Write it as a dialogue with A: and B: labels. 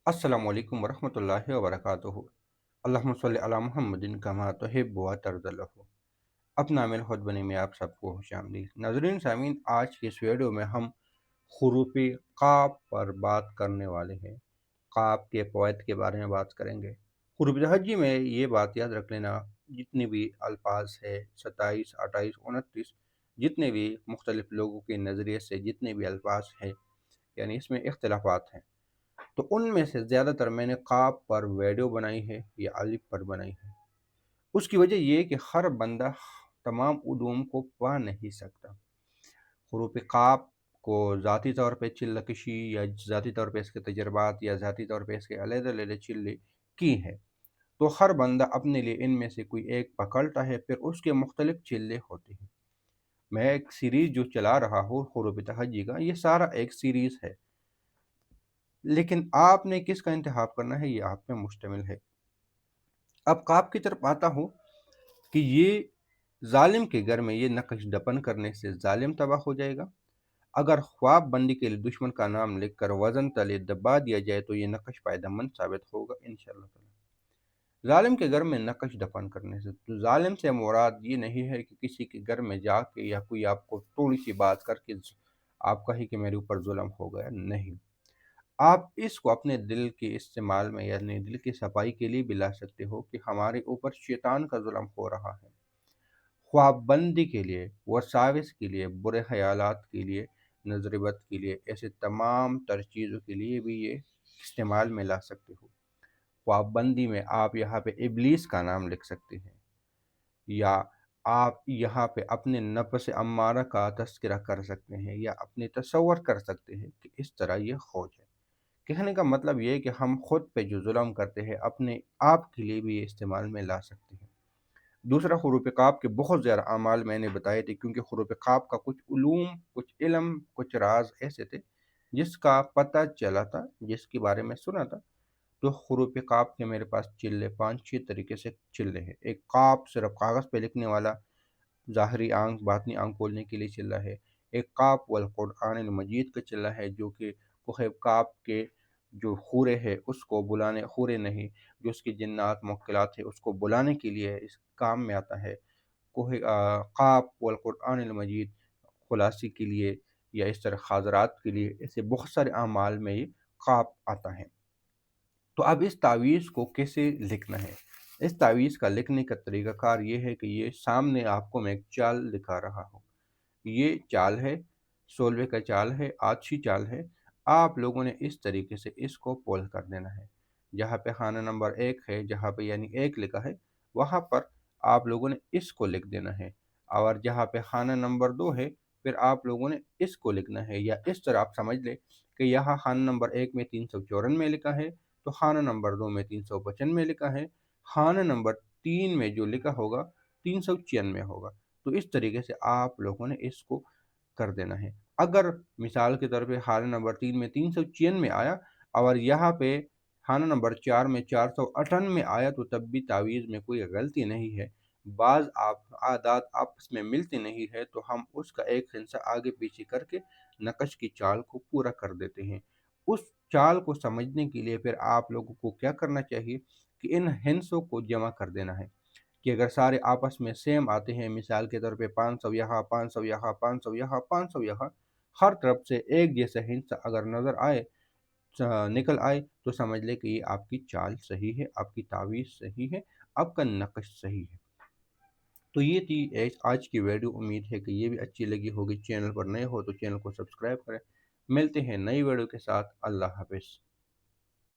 A: अस्सलामु अलैकुम वरहमतुल्लाहि वबरकातुहू। अल्लाहुम्मा सल्लि अला मुहम्मदिन कमा तुहिब्बु व तर्ज़ुलहू। अपना मिल खुद बनी में आप सबको खुशामदीद। नाज़रीन सामीन, आज की इस वीडियो में हम हुरूफ़ क़ाफ़ पर बात करने वाले हैं। क़ाफ़ के फ़वाइद के बारे में बात करेंगे। हुरूफ़ तहज्जी में ये बात याद रख लेना, जितने भी अल्फ़ाज़ है 27, 28, 29, जितने भी मुख्तलिफ़ लोगों के नज़रिए से जितने भी अल्फ़ाज़ हैं, यानी इसमें इख्तिलाफ़ात हैं, तो उनमें से ज़्यादातर मैंने क़ाफ़ पर वीडियो बनाई है या अलिफ पर बनाई है। उसकी वजह ये है कि हर बंदा तमाम उलूम को पढ़ नहीं सकता। हुरूफ़ क़ाफ़ को ज़ाती तौर पे चिल्ला कशी या ज़ाती तौर पे इसके तजर्बात या ज़ाती तौर पे इसके अलग-अलग चिल्ले की हैं, तो हर बंदा अपने लिए इनमें से कोई एक पकड़ता है, फिर उसके मुख्तलिफ चिल्ले होते हैं। मैं एक सीरीज़ जो चला रहा हूँ हुरूफ़ तहज्जी का, ये सारा एक सीरीज़ है, लेकिन आपने किसका इंतखाब करना है ये आप पे मुश्तमिल है। अब क़ाफ़ की तरफ आता हूँ कि ये ज़ालिम के घर में ये नक़श दफ़न करने से ज़ालिम तबाह हो जाएगा। अगर ख्वाब बंदी के लिए दुश्मन का नाम लिखकर वज़न तले दबा दिया जाए तो ये नक़श फ़ायदेमंद साबित होगा इंशाअल्लाह ताला। ज़ालिम के घर में नक़श दफ़न करने से, तो ज़ालिम से मुराद ये नहीं है कि किसी के घर में जाके या कोई आपको थोड़ी-सी बात करके आप कहे कि मेरे ऊपर ज़ुल्म हो गया, नहीं। आप इसको अपने दिल के इस्तेमाल में यानी दिल की सफाई के लिए भी ला सकते हो कि हमारे ऊपर शैतान का ज़ुल्म हो रहा है। ख्वाबबंदी के लिए, वसाविस के लिए, बुरे ख़यालात के लिए, नज़र-ए-बद के लिए, ऐसे तमाम तर चीज़ों के लिए भी ये इस्तेमाल में ला सकते हो। ख्वाबबंदी में आप यहाँ पे इब्लीस का नाम लिख सकते हैं, या आप यहाँ पे अपने नफ्स अम्मारा का तज़किरा कर सकते हैं, या अपने तसव्वुर कर सकते हैं कि इस तरह ये हो जाए। कहने का मतलब ये है कि हम खुद पे जो जुल्म करते हैं, अपने आप के लिए भी ये इस्तेमाल में ला सकते हैं। दूसरा, हुरूफ़ क़ाफ़ के बहुत ज़्यादा अमाल मैंने बताए थे, क्योंकि हुरूफ़ क़ाफ़ का कुछ उलूम, कुछ इल्म, कुछ राज़ ऐसे थे जिसका पता चला था, जिसके बारे में सुना था। तो हुरूफ़ क़ाफ़ के मेरे पास चिल्ले 5-6 तरीके से चिल्ले हैं। एक क़ाफ़ सिर्फ़ कागज़ पे लिखने वाला, ज़ाहिरी आँख, बातिनी आँख बोलने के लिए चिल्ला है। एक क़ाफ़ वल क़ुरआनिल मजीद का चिल्ला है, जो कि कोहे क़ाफ़ के जो हूरे है उसको बुलाने, हूरे नहीं, जो उसकी जिन्नात मुवक्किलात है उसको बुलाने के लिए इस काम में आता है। कोहे क़ाफ़ वल क़ुरआनिल मजीद खुलासी के लिए या इस तरह हाज़रात के लिए, ऐसे बहुत सारे अमाल में ये क़ाफ़ आता है। तो अब इस तावीज़ को कैसे लिखना है? इस तावीज़ का लिखने का तरीक़ाकार ये है कि ये सामने आपको मैं एक चाल दिखा रहा हूँ। ये चाल है, सोलवे का चाल है, आछी चाल है। आप लोगों ने इस तरीके से इसको पोल कर देना है। जहाँ पे खाना नंबर 1 है, जहाँ पे यानी 1 लिखा है, वहाँ पर आप लोगों ने इसको लिख देना है, और जहाँ पे खाना नंबर 2 है, फिर आप लोगों ने इसको लिखना है। या इस तरह आप समझ लें कि यहाँ खाना नंबर 1 में 394 लिखा है, तो खाना नंबर 2 में 395 लिखा है, खाना नंबर 3 में जो लिखा होगा 396 होगा। तो इस तरीके से आप लोगों ने इसको कर देना है। अगर मिसाल के तौर पे खाना नंबर 3 में 396 आया और यहाँ पे खाना नंबर 4 में 498 आया, तो तब भी तावीज़ में कोई गलती नहीं है। बाज़ आप आदात आपस में मिलते नहीं है, तो हम उसका एक हिस्सा आगे-पीछे करके नक़श की चाल को पूरा कर देते हैं। उस चाल को समझने के लिए फिर आप लोगों को क्या करना चाहिए कि इन हिस्सों को जमा कर देना है। कि अगर सारे आपस में सेम आते हैं, मिसाल के तौर पे 500 यहाँ, 500 यहाँ, 500 यहाँ, 500 यहाँ, हर तरफ से एक जैसा हिस्सा अगर नज़र आए, निकल आए, तो समझ लें कि ये आपकी चाल सही है, आपकी तावीज़ सही है, आपका नक़श सही है। तो ये थी आज की वीडियो। उम्मीद है कि ये भी अच्छी लगी होगी। चैनल पर नए हो तो चैनल को सब्सक्राइब करें। मिलते हैं नई वीडियो के साथ। अल्लाह हाफ़िज़।